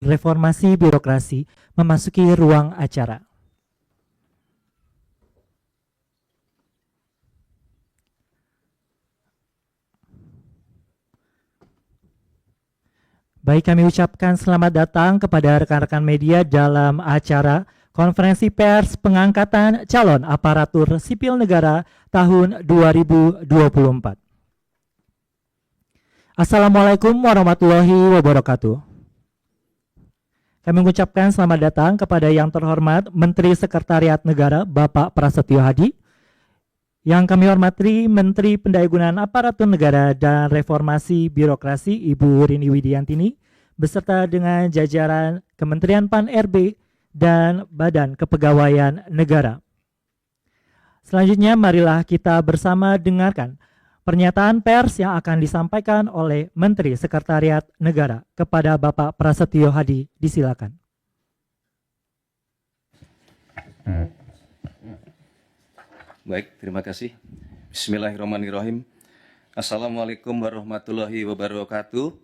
Reformasi Birokrasi memasuki ruang acara. Baik, kami ucapkan selamat datang kepada rekan-rekan media dalam acara Konferensi Pers Pengangkatan Calon Aparatur Sipil Negara tahun 2024. Assalamualaikum warahmatullahi wabarakatuh. Kami mengucapkan selamat datang kepada yang terhormat Menteri Sekretariat Negara Bapak Prasetyo Hadi, yang kami hormati Menteri Pendayagunaan Aparatur Negara dan Reformasi Birokrasi Ibu Rini Widiantini, beserta dengan jajaran Kementerian Pan-RB dan Badan Kepegawaian Negara. Selanjutnya marilah kita bersama dengarkan pernyataan pers yang akan disampaikan oleh Menteri Sekretariat Negara. Kepada Bapak Prasetyo Hadi, disilakan. Baik, terima kasih. Bismillahirrahmanirrahim. Assalamualaikum warahmatullahi wabarakatuh.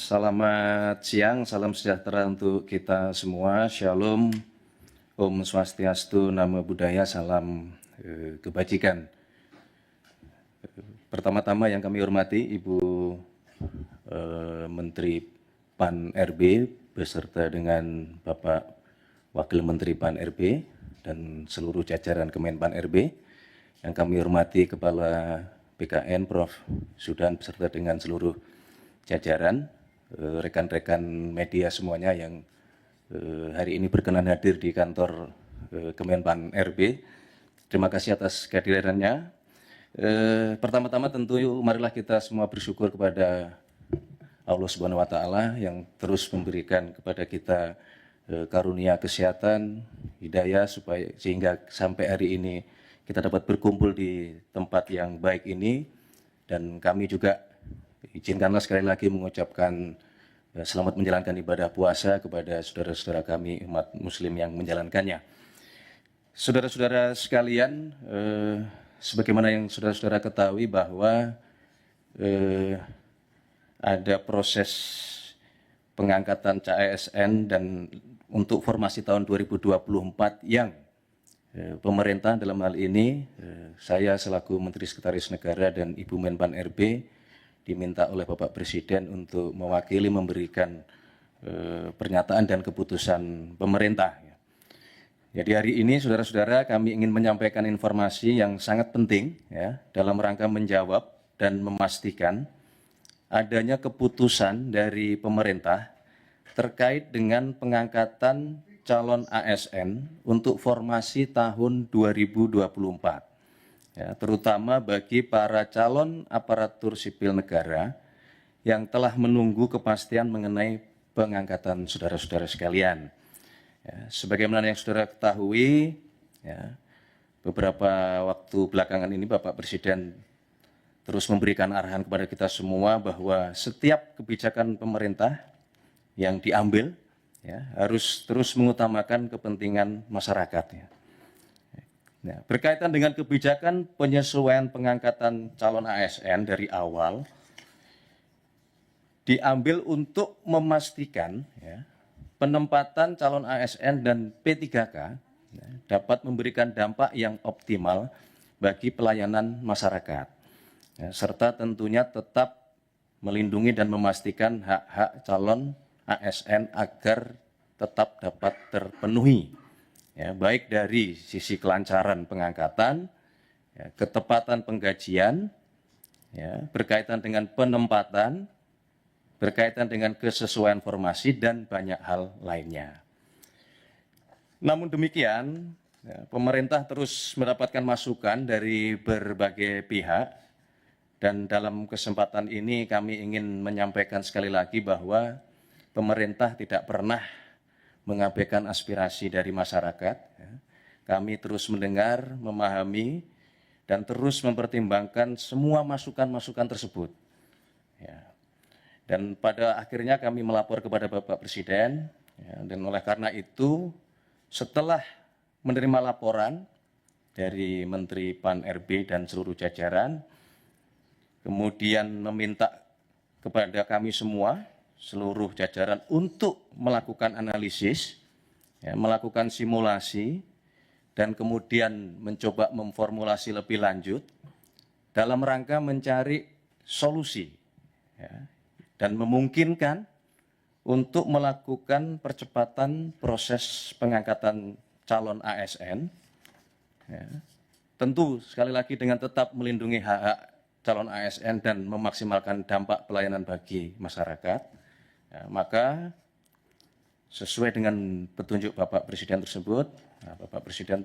Selamat siang, salam sejahtera untuk kita semua. Shalom, Om Swastiastu, Namo Buddhaya, salam kebajikan. Pertama-tama yang kami hormati Ibu Menteri Pan-RB beserta dengan Bapak Wakil Menteri Pan-RB dan seluruh jajaran Kemenpan-RB, yang kami hormati Kepala BKN Prof. Sudan beserta dengan seluruh jajaran, rekan-rekan media semuanya yang hari ini berkenan hadir di kantor Kemenpan-RB. Terima kasih atas kehadirannya. Pertama-tama tentu marilah kita semua bersyukur kepada Allah Subhanahu wa Ta'ala yang terus memberikan kepada kita karunia kesehatan, hidayah, sehingga sampai hari ini kita dapat berkumpul di tempat yang baik ini. Dan kami juga izinkanlah sekali lagi mengucapkan selamat menjalankan ibadah puasa kepada saudara-saudara kami umat muslim yang menjalankannya. Saudara-saudara sekalian, sebagaimana yang saudara-saudara ketahui bahwa ada proses pengangkatan CASN dan untuk formasi tahun 2024 yang pemerintah dalam hal ini saya selaku Menteri Sekretaris Negara dan Ibu Menpan RB diminta oleh Bapak Presiden untuk mewakili memberikan pernyataan dan keputusan pemerintah. Jadi hari ini saudara-saudara kami ingin menyampaikan informasi yang sangat penting ya, dalam rangka menjawab dan memastikan adanya keputusan dari pemerintah terkait dengan pengangkatan calon ASN untuk formasi tahun 2024, ya, terutama bagi para calon aparatur sipil negara yang telah menunggu kepastian mengenai pengangkatan saudara-saudara sekalian. Ya, sebagaimana yang saudara ketahui, ya, beberapa waktu belakangan ini Bapak Presiden terus memberikan arahan kepada kita semua bahwa setiap kebijakan pemerintah yang diambil ya, harus terus mengutamakan kepentingan masyarakat. Ya. Nah, berkaitan dengan kebijakan penyesuaian pengangkatan calon ASN dari awal diambil untuk memastikan ya, penempatan calon ASN dan P3K ya, dapat memberikan dampak yang optimal bagi pelayanan masyarakat ya, serta tentunya tetap melindungi dan memastikan hak-hak calon ASN agar tetap dapat terpenuhi, ya, baik dari sisi kelancaran pengangkatan, ya, ketepatan penggajian, ya, berkaitan dengan penempatan, berkaitan dengan kesesuaian formasi, dan banyak hal lainnya. Namun demikian, ya, pemerintah terus mendapatkan masukan dari berbagai pihak, dan dalam kesempatan ini kami ingin menyampaikan sekali lagi bahwa pemerintah tidak pernah mengabaikan aspirasi dari masyarakat. Kami terus mendengar, memahami, dan terus mempertimbangkan semua masukan-masukan tersebut. Dan pada akhirnya kami melapor kepada Bapak Presiden, dan oleh karena itu setelah menerima laporan dari Menteri Pan-RB dan seluruh jajaran, kemudian meminta kepada kami semua seluruh jajaran untuk melakukan analisis, ya, melakukan simulasi, dan kemudian mencoba memformulasi lebih lanjut dalam rangka mencari solusi, ya, dan memungkinkan untuk melakukan percepatan proses pengangkatan calon ASN, ya, tentu sekali lagi dengan tetap melindungi hak-hak calon ASN dan memaksimalkan dampak pelayanan bagi masyarakat, ya, maka sesuai dengan petunjuk Bapak Presiden tersebut, Bapak Presiden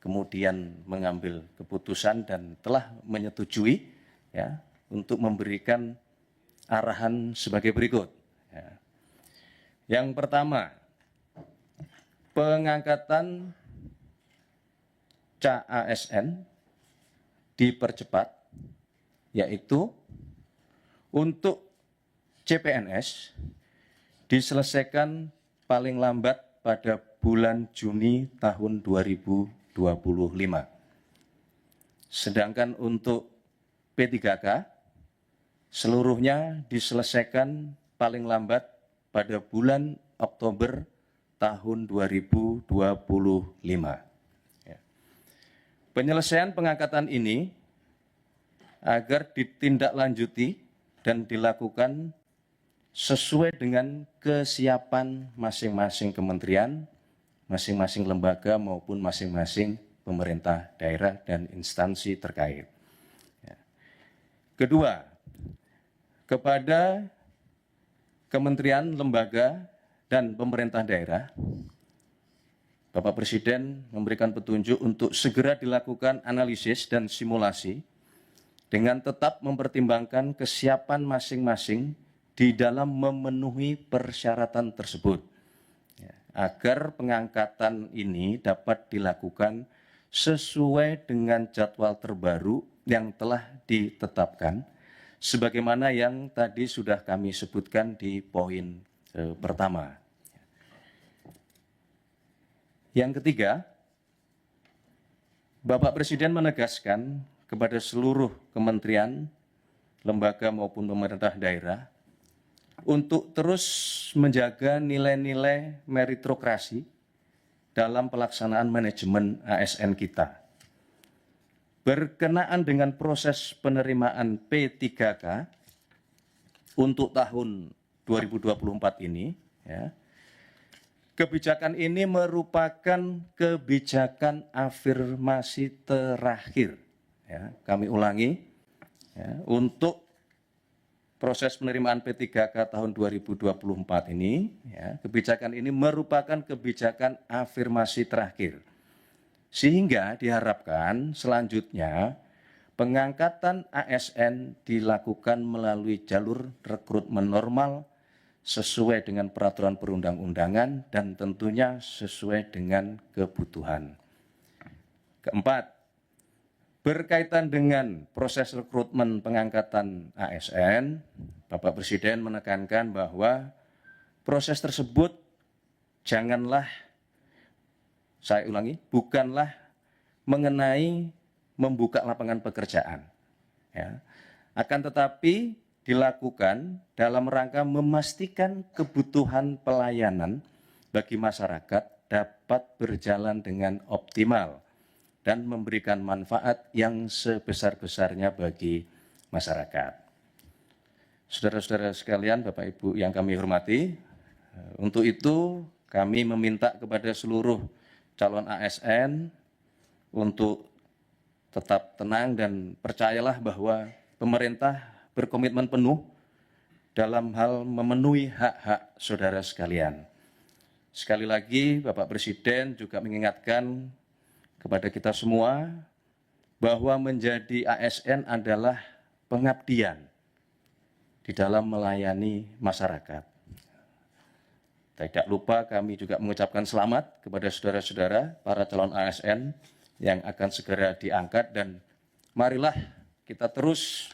kemudian mengambil keputusan dan telah menyetujui, ya, untuk memberikan arahan sebagai berikut. Ya. Yang pertama, pengangkatan CASN dipercepat, yaitu untuk CPNS diselesaikan paling lambat pada bulan Juni tahun 2025. Sedangkan untuk P3K seluruhnya diselesaikan paling lambat pada bulan Oktober tahun 2025. Ya. Penyelesaian pengangkatan ini agar ditindaklanjuti dan dilakukan sesuai dengan kesiapan masing-masing kementerian, masing-masing lembaga maupun masing-masing pemerintah daerah dan instansi terkait. Ya. Kedua, kepada kementerian, lembaga, dan pemerintah daerah, Bapak Presiden memberikan petunjuk untuk segera dilakukan analisis dan simulasi dengan tetap mempertimbangkan kesiapan masing-masing di dalam memenuhi persyaratan tersebut, ya, agar pengangkatan ini dapat dilakukan sesuai dengan jadwal terbaru yang telah ditetapkan, sebagaimana yang tadi sudah kami sebutkan di poin pertama. Yang ketiga, Bapak Presiden menegaskan kepada seluruh kementerian, lembaga maupun pemerintah daerah untuk terus menjaga nilai-nilai meritokrasi dalam pelaksanaan manajemen ASN kita. Berkenaan dengan proses penerimaan P3K untuk tahun 2024 ini, ya, kebijakan ini merupakan kebijakan afirmasi terakhir. Ya, kami ulangi, ya, untuk proses penerimaan P3K tahun 2024 ini, ya, kebijakan ini merupakan kebijakan afirmasi terakhir. Sehingga diharapkan selanjutnya pengangkatan ASN dilakukan melalui jalur rekrutmen normal sesuai dengan peraturan perundang-undangan dan tentunya sesuai dengan kebutuhan. Keempat, berkaitan dengan proses rekrutmen pengangkatan ASN, Bapak Presiden menekankan bahwa proses tersebut janganlah, saya ulangi, bukanlah mengenai membuka lapangan pekerjaan, ya, akan tetapi dilakukan dalam rangka memastikan kebutuhan pelayanan bagi masyarakat dapat berjalan dengan optimal dan memberikan manfaat yang sebesar-besarnya bagi masyarakat. Saudara-saudara sekalian, Bapak Ibu yang kami hormati, untuk itu kami meminta kepada seluruh calon ASN untuk tetap tenang dan percayalah bahwa pemerintah berkomitmen penuh dalam hal memenuhi hak-hak saudara sekalian. Sekali lagi, Bapak Presiden juga mengingatkan kepada kita semua bahwa menjadi ASN adalah pengabdian di dalam melayani masyarakat. Tidak lupa kami juga mengucapkan selamat kepada saudara-saudara para calon ASN yang akan segera diangkat, dan marilah kita terus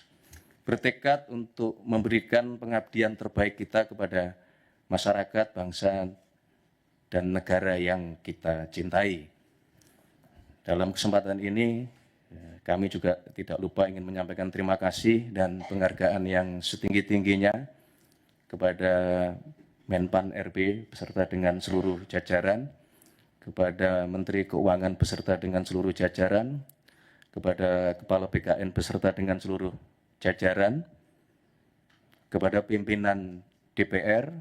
bertekad untuk memberikan pengabdian terbaik kita kepada masyarakat, bangsa, dan negara yang kita cintai. Dalam kesempatan ini, kami juga tidak lupa ingin menyampaikan terima kasih dan penghargaan yang setinggi-tingginya kepada Menpan RB beserta dengan seluruh jajaran, kepada Menteri Keuangan beserta dengan seluruh jajaran, kepada Kepala BKN beserta dengan seluruh jajaran, kepada pimpinan DPR,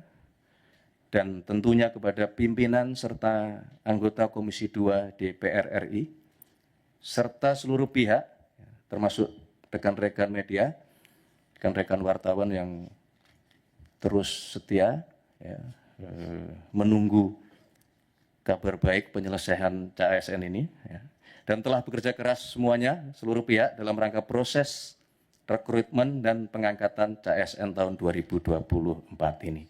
dan tentunya kepada pimpinan serta anggota Komisi 2 DPR RI, serta seluruh pihak, termasuk rekan-rekan media, rekan-rekan wartawan yang terus setia menunggu kabar baik penyelesaian CASN ini, dan telah bekerja keras semuanya, seluruh pihak dalam rangka proses rekrutmen dan pengangkatan CASN tahun 2024 ini.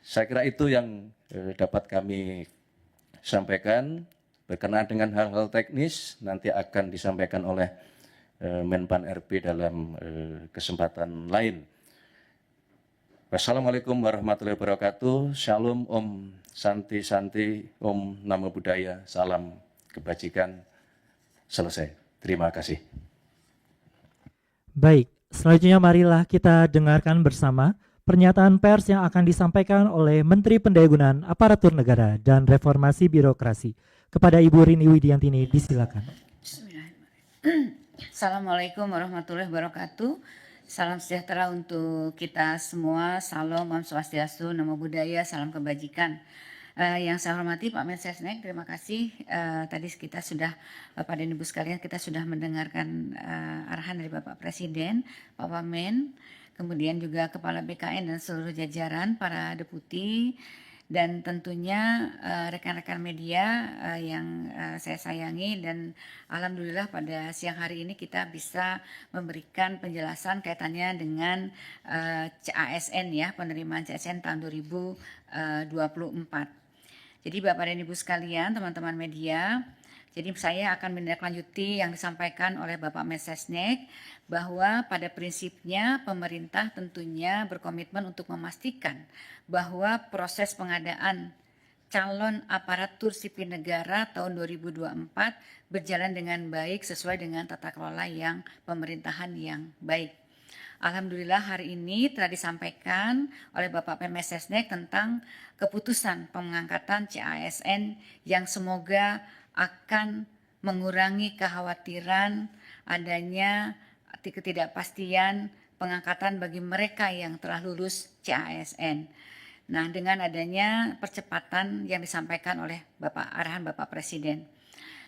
Saya kira itu yang dapat kami sampaikan. Berkenaan dengan hal-hal teknis nanti akan disampaikan oleh Menpan RB dalam kesempatan lain. Wassalamualaikum warahmatullahi wabarakatuh. Shalom, Om Santi Santi, Om Namo Buddhaya, salam kebajikan. Selesai. Terima kasih. Baik, selanjutnya marilah kita dengarkan bersama pernyataan pers yang akan disampaikan oleh Menteri Pendayagunaan Aparatur Negara dan Reformasi Birokrasi. Kepada Ibu Rini Widiantini, disilakan. Assalamualaikum warahmatullahi wabarakatuh. Salam sejahtera untuk kita semua. Salam, Om Swastiastu, Namo Buddhaya, salam kebajikan. Yang saya hormati Pak Mensesnek, terima kasih. Tadi kita sudah, Bapak dan Ibu sekalian, kita sudah mendengarkan arahan dari Bapak Presiden, Pak Wamen, kemudian juga Kepala BKN dan seluruh jajaran, para deputi, dan tentunya rekan-rekan media yang saya sayangi, dan alhamdulillah pada siang hari ini kita bisa memberikan penjelasan kaitannya dengan CASN ya, penerimaan CASN tahun 2024. Jadi Bapak dan Ibu sekalian, teman-teman media, jadi saya akan menindaklanjuti yang disampaikan oleh Bapak Mensesnek bahwa pada prinsipnya pemerintah tentunya berkomitmen untuk memastikan bahwa proses pengadaan calon aparatur sipil negara tahun 2024 berjalan dengan baik sesuai dengan tata kelola yang pemerintahan yang baik. Alhamdulillah hari ini telah disampaikan oleh Bapak Mensesnek tentang keputusan pengangkatan CASN yang semoga akan mengurangi kekhawatiran adanya ketidakpastian pengangkatan bagi mereka yang telah lulus CASN. Nah, dengan adanya percepatan yang disampaikan oleh arahan Bapak Presiden.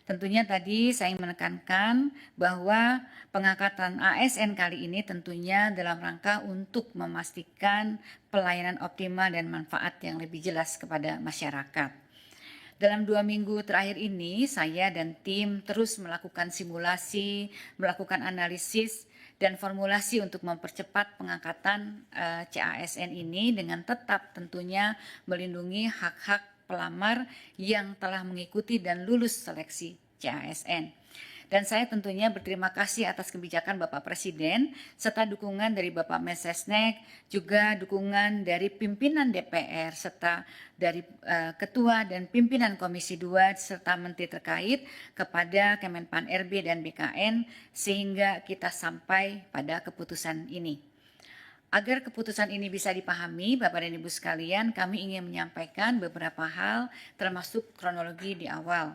Tentunya tadi saya ingin menekankan bahwa pengangkatan ASN kali ini tentunya dalam rangka untuk memastikan pelayanan optimal dan manfaat yang lebih jelas kepada masyarakat. Dalam 2 minggu terakhir ini, saya dan tim terus melakukan simulasi, melakukan analisis, dan formulasi untuk mempercepat pengangkatan CASN ini dengan tetap tentunya melindungi hak-hak pelamar yang telah mengikuti dan lulus seleksi CASN. Dan saya tentunya berterima kasih atas kebijakan Bapak Presiden serta dukungan dari Bapak Mensesnek, juga dukungan dari pimpinan DPR serta dari Ketua dan pimpinan Komisi 2 serta Menteri terkait kepada Kemenpan RB dan BKN sehingga kita sampai pada keputusan ini. Agar keputusan ini bisa dipahami, Bapak dan Ibu sekalian, kami ingin menyampaikan beberapa hal termasuk kronologi di awal.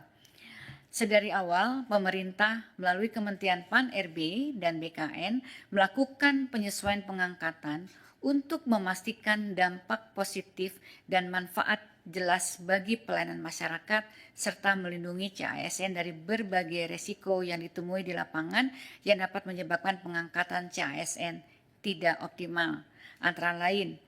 Sedari awal, pemerintah melalui Kementerian Pan RB dan BKN melakukan penyesuaian pengangkatan untuk memastikan dampak positif dan manfaat jelas bagi pelayanan masyarakat serta melindungi CASN dari berbagai resiko yang ditemui di lapangan yang dapat menyebabkan pengangkatan CASN tidak optimal. Antara lain,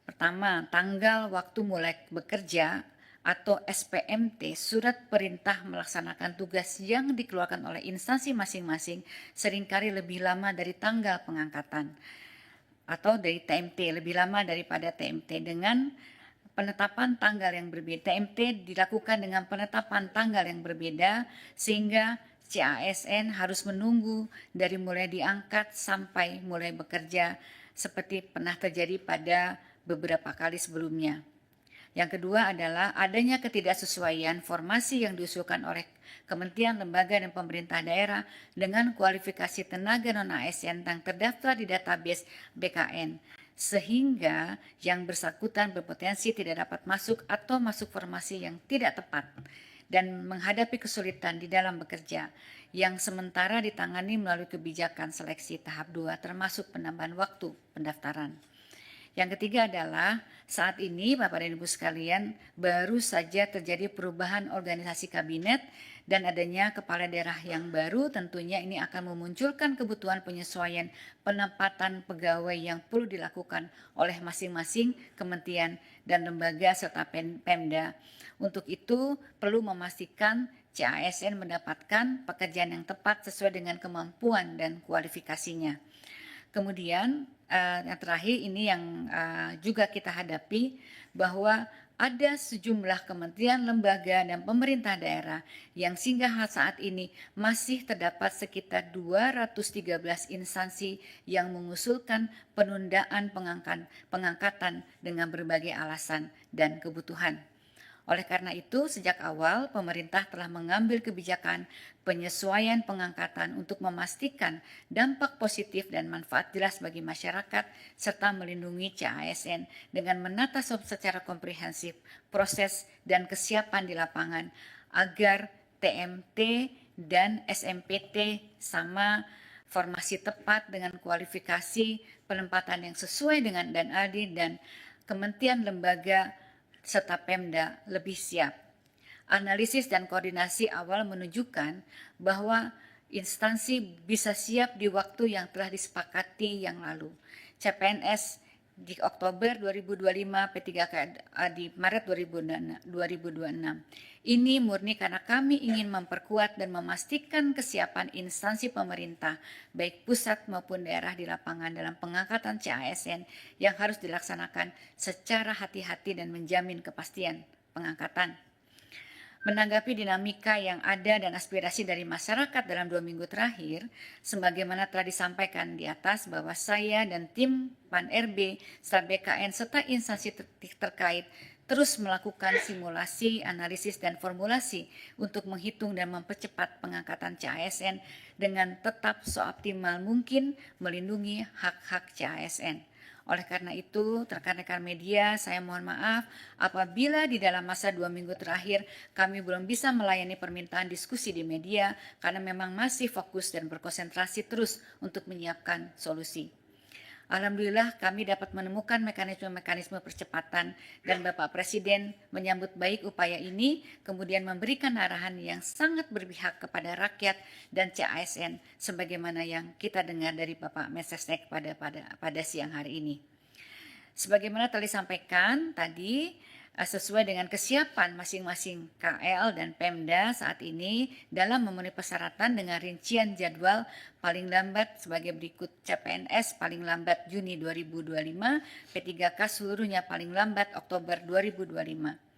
pertama, tanggal waktu mulai bekerja atau SPMT, surat perintah melaksanakan tugas yang dikeluarkan oleh instansi masing-masing seringkali lebih lama dari tanggal pengangkatan atau dari TMT, lebih lama daripada TMT dengan penetapan tanggal yang berbeda. TMT dilakukan dengan penetapan tanggal yang berbeda sehingga CASN harus menunggu dari mulai diangkat sampai mulai bekerja seperti pernah terjadi pada beberapa kali sebelumnya. Yang kedua adalah adanya ketidaksesuaian formasi yang diusulkan oleh kementerian, lembaga, dan pemerintah daerah dengan kualifikasi tenaga non-ASN yang terdaftar di database BKN. sehingga yang bersangkutan berpotensi tidak dapat masuk atau masuk formasi yang tidak tepat dan menghadapi kesulitan di dalam bekerja yang sementara ditangani melalui kebijakan seleksi tahap 2 termasuk penambahan waktu pendaftaran. Yang ketiga adalah saat ini Bapak dan Ibu sekalian baru saja terjadi perubahan organisasi kabinet dan adanya kepala daerah yang baru, tentunya ini akan memunculkan kebutuhan penyesuaian penempatan pegawai yang perlu dilakukan oleh masing-masing kementerian dan lembaga serta Pemda. Untuk itu perlu memastikan CASN mendapatkan pekerjaan yang tepat sesuai dengan kemampuan dan kualifikasinya. Kemudian yang terakhir ini yang juga kita hadapi bahwa ada sejumlah kementerian, lembaga, dan pemerintah daerah yang hingga saat ini masih terdapat sekitar 213 instansi yang mengusulkan penundaan pengangkatan dengan berbagai alasan dan kebutuhan. Oleh karena itu, sejak awal pemerintah telah mengambil kebijakan penyesuaian pengangkatan untuk memastikan dampak positif dan manfaat jelas bagi masyarakat serta melindungi CASN dengan menata secara komprehensif proses dan kesiapan di lapangan agar TMT dan SMPT sama formasi tepat dengan kualifikasi penempatan yang sesuai dengan dan adil dan kementerian lembaga serta Pemda lebih siap. Analisis dan koordinasi awal menunjukkan bahwa instansi bisa siap di waktu yang telah disepakati yang lalu. CPNS di Oktober 2025, P3K di Maret 2026. Ini murni karena kami ingin memperkuat dan memastikan kesiapan instansi pemerintah, baik pusat maupun daerah di lapangan dalam pengangkatan CASN yang harus dilaksanakan secara hati-hati dan menjamin kepastian pengangkatan. Menanggapi dinamika yang ada dan aspirasi dari masyarakat dalam 2 minggu terakhir, sebagaimana telah disampaikan di atas bahwa saya dan tim PAN-RB, serta BKN, serta instansi terkait terus melakukan simulasi, analisis, dan formulasi untuk menghitung dan mempercepat pengangkatan CASN dengan tetap seoptimal mungkin melindungi hak-hak CASN. Oleh karena itu, rekan-rekan media, saya mohon maaf apabila di dalam masa 2 minggu terakhir kami belum bisa melayani permintaan diskusi di media karena memang masih fokus dan berkonsentrasi terus untuk menyiapkan solusi. Alhamdulillah kami dapat menemukan mekanisme-mekanisme percepatan dan Bapak Presiden menyambut baik upaya ini, kemudian memberikan arahan yang sangat berpihak kepada rakyat dan CASN sebagaimana yang kita dengar dari Bapak Mensesnek pada siang hari ini. Sebagaimana telah disampaikan tadi, sesuai dengan kesiapan masing-masing KL dan Pemda saat ini dalam memenuhi persyaratan dengan rincian jadwal paling lambat sebagai berikut: CPNS paling lambat Juni 2025, P3K seluruhnya paling lambat Oktober 2025.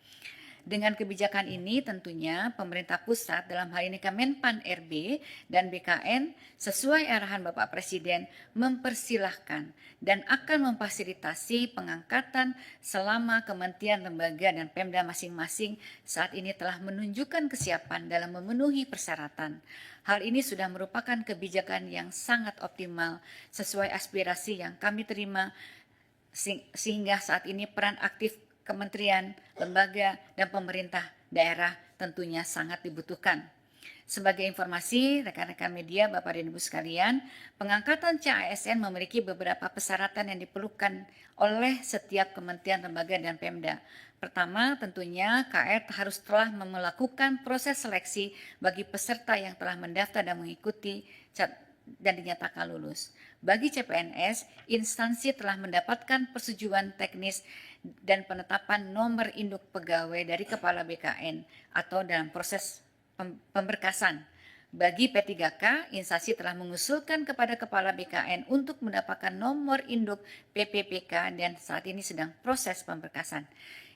Dengan kebijakan ini tentunya pemerintah pusat dalam hal ini Kemenpan RB dan BKN sesuai arahan Bapak Presiden mempersilahkan dan akan memfasilitasi pengangkatan selama kementerian, lembaga, dan Pemda masing-masing saat ini telah menunjukkan kesiapan dalam memenuhi persyaratan. Hal ini sudah merupakan kebijakan yang sangat optimal sesuai aspirasi yang kami terima sehingga saat ini peran aktif kementerian, lembaga, dan pemerintah daerah tentunya sangat dibutuhkan. Sebagai informasi, rekan-rekan media, Bapak dan Ibu sekalian, pengangkatan CASN memiliki beberapa persyaratan yang diperlukan oleh setiap kementerian, lembaga, dan Pemda. Pertama, tentunya KR harus telah melakukan proses seleksi bagi peserta yang telah mendaftar dan mengikuti dan dinyatakan lulus. Bagi CPNS, instansi telah mendapatkan persetujuan teknis dan penetapan nomor induk pegawai dari Kepala BKN atau dalam proses pemberkasan. Bagi P3K, instansi telah mengusulkan kepada Kepala BKN untuk mendapatkan nomor induk PPPK dan saat ini sedang proses pemberkasan.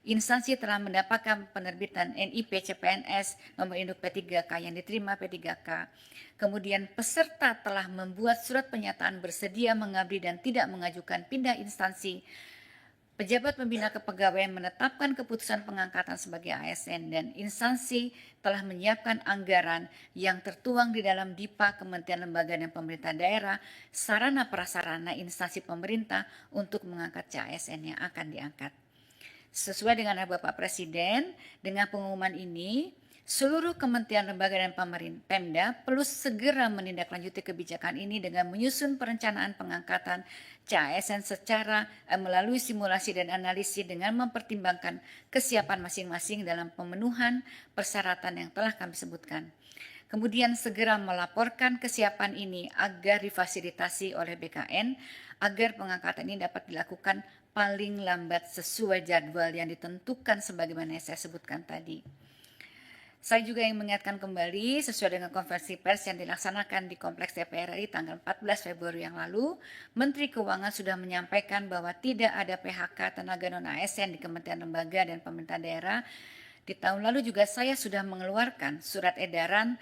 Instansi telah mendapatkan penerbitan NIP CPNS nomor induk P3K yang diterima P3K. Kemudian peserta telah membuat surat pernyataan bersedia mengabdi dan tidak mengajukan pindah instansi. Pejabat Pembina Kepegawaian menetapkan keputusan pengangkatan sebagai ASN dan instansi telah menyiapkan anggaran yang tertuang di dalam DIPA Kementerian Lembaga dan Pemerintah Daerah, sarana prasarana instansi pemerintah untuk mengangkat CASN yang akan diangkat. Sesuai dengan arahan Bapak Presiden, dengan pengumuman ini, seluruh kementerian lembaga dan Pemda perlu segera menindaklanjuti kebijakan ini dengan menyusun perencanaan pengangkatan CASN secara melalui simulasi dan analisis dengan mempertimbangkan kesiapan masing-masing dalam pemenuhan persyaratan yang telah kami sebutkan. Kemudian segera melaporkan kesiapan ini agar difasilitasi oleh BKN agar pengangkatan ini dapat dilakukan paling lambat sesuai jadwal yang ditentukan sebagaimana yang saya sebutkan tadi. Saya juga ingin mengingatkan kembali sesuai dengan konferensi pers yang dilaksanakan di Kompleks DPR RI tanggal 14 Februari yang lalu, Menteri Keuangan sudah menyampaikan bahwa tidak ada PHK tenaga non-ASN di Kementerian Lembaga dan Pemerintah Daerah. Di tahun lalu juga saya sudah mengeluarkan surat edaran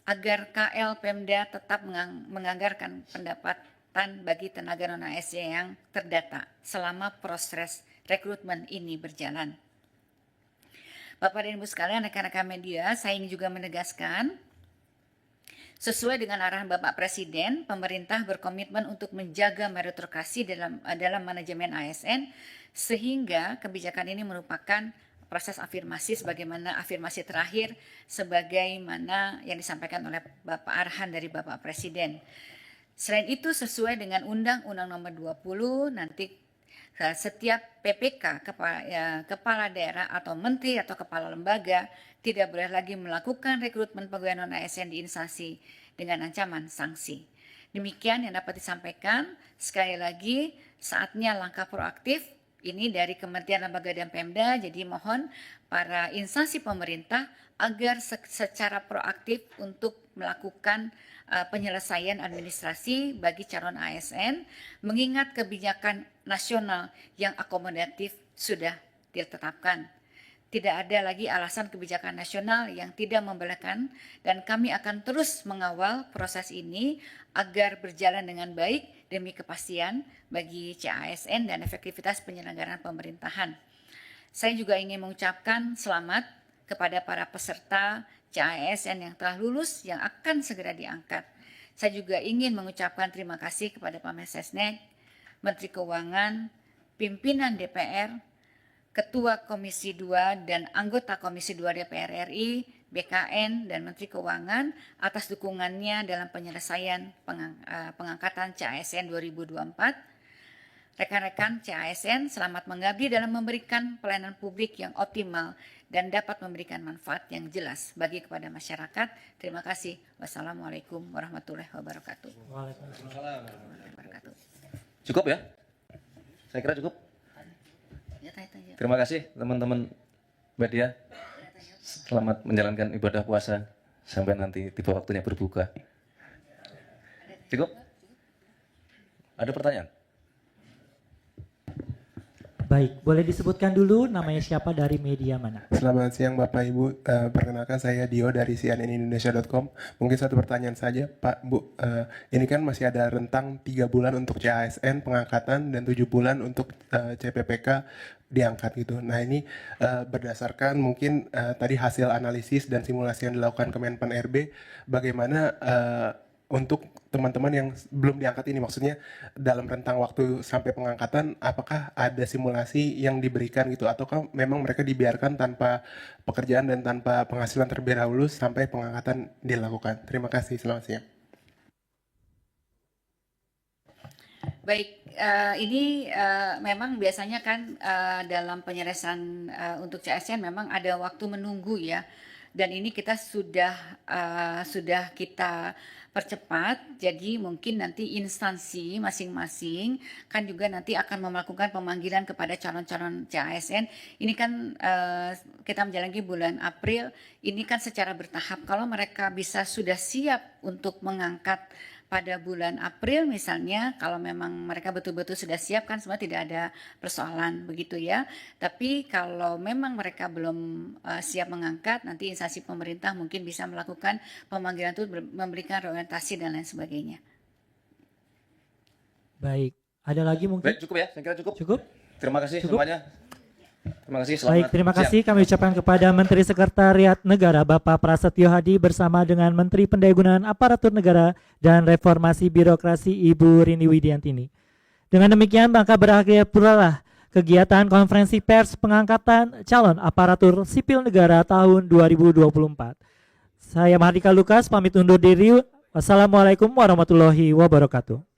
agar KL Pemda tetap menganggarkan pendapatan bagi tenaga non-ASN yang terdata selama proses rekrutmen ini berjalan. Bapak dan Ibu sekalian, rekan-rekan media, saya ingin juga menegaskan, sesuai dengan arahan Bapak Presiden, pemerintah berkomitmen untuk menjaga meritokrasi dalam manajemen ASN, sehingga kebijakan ini merupakan proses afirmasi sebagaimana afirmasi terakhir sebagaimana yang disampaikan oleh Bapak arahan dari Bapak Presiden. Selain itu, sesuai dengan Undang-Undang Nomor 20, nanti setiap PPK, kepala daerah atau menteri atau kepala lembaga tidak boleh lagi melakukan rekrutmen pegawai non-ASN di instansi dengan ancaman sanksi. Demikian yang dapat disampaikan. Sekali lagi, saatnya langkah proaktif ini dari Kementerian Lembaga dan Pemda. Jadi mohon para instansi pemerintah agar secara proaktif untuk melakukan penyelesaian administrasi bagi calon ASN, mengingat kebijakan nasional yang akomodatif sudah ditetapkan. Tidak ada lagi alasan kebijakan nasional yang tidak membolehkan, dan kami akan terus mengawal proses ini agar berjalan dengan baik demi kepastian bagi CASN dan efektivitas penyelenggaraan pemerintahan. Saya juga ingin mengucapkan selamat kepada para peserta CASN yang telah lulus yang akan segera diangkat. Saya juga ingin mengucapkan terima kasih kepada Pak Mensesnek, Menteri Keuangan, pimpinan DPR, Ketua Komisi 2 dan anggota Komisi 2 DPR RI, BKN, dan Menteri Keuangan atas dukungannya dalam penyelesaian pengangkatan CASN 2024. Rekan-rekan CASN selamat mengabdi dalam memberikan pelayanan publik yang optimal dan dapat memberikan manfaat yang jelas bagi kepada masyarakat. Terima kasih. Wassalamualaikum warahmatullahi wabarakatuh. Cukup ya? Saya kira cukup. Terima kasih teman-teman media. Selamat menjalankan ibadah puasa sampai nanti tiba waktunya berbuka. Cukup? Ada pertanyaan? Baik, boleh disebutkan dulu namanya siapa dari media mana? Selamat siang Bapak Ibu, perkenalkan saya Dio dari cnnindonesia.com. Mungkin satu pertanyaan saja Pak Bu, ini kan masih ada rentang 3 bulan untuk CASN pengangkatan dan 7 bulan untuk CPPK diangkat gitu. Nah ini berdasarkan mungkin tadi hasil analisis dan simulasi yang dilakukan Kemenpan RB, bagaimana untuk teman-teman yang belum diangkat ini, maksudnya dalam rentang waktu sampai pengangkatan, apakah ada simulasi yang diberikan gitu, ataukah memang mereka dibiarkan tanpa pekerjaan dan tanpa penghasilan terlebih dahulu sampai pengangkatan dilakukan? Terima kasih, selamat siang. Baik, ini memang biasanya kan dalam penyelesaian untuk CASN memang ada waktu menunggu ya, dan ini kita sudah kita percepat. Jadi mungkin nanti instansi masing-masing kan juga nanti akan melakukan pemanggilan kepada calon-calon CASN. Ini kan kita menjalani bulan April, ini kan secara bertahap. Kalau mereka bisa sudah siap untuk mengangkat pada bulan April misalnya, kalau memang mereka betul-betul sudah siap kan semua tidak ada persoalan begitu ya. Tapi kalau memang mereka belum siap mengangkat, nanti instansi pemerintah mungkin bisa melakukan pemanggilan itu, memberikan orientasi dan lain sebagainya. Baik, ada lagi mungkin? Baik, cukup ya, saya kira cukup. Cukup? Terima kasih Cukup? semuanya. Terima kasih. Selamat Baik, terima siang. kasih kami ucapkan kepada Menteri Sekretariat Negara Bapak Prasetyo Hadi bersama dengan Menteri Pendayagunaan Aparatur Negara dan Reformasi Birokrasi Ibu Rini Widiantini. Dengan demikian maka berakhir pula kegiatan konferensi pers pengangkatan calon aparatur sipil negara tahun 2024. Saya Mahardika Lukas pamit undur diri. Wassalamualaikum warahmatullahi wabarakatuh.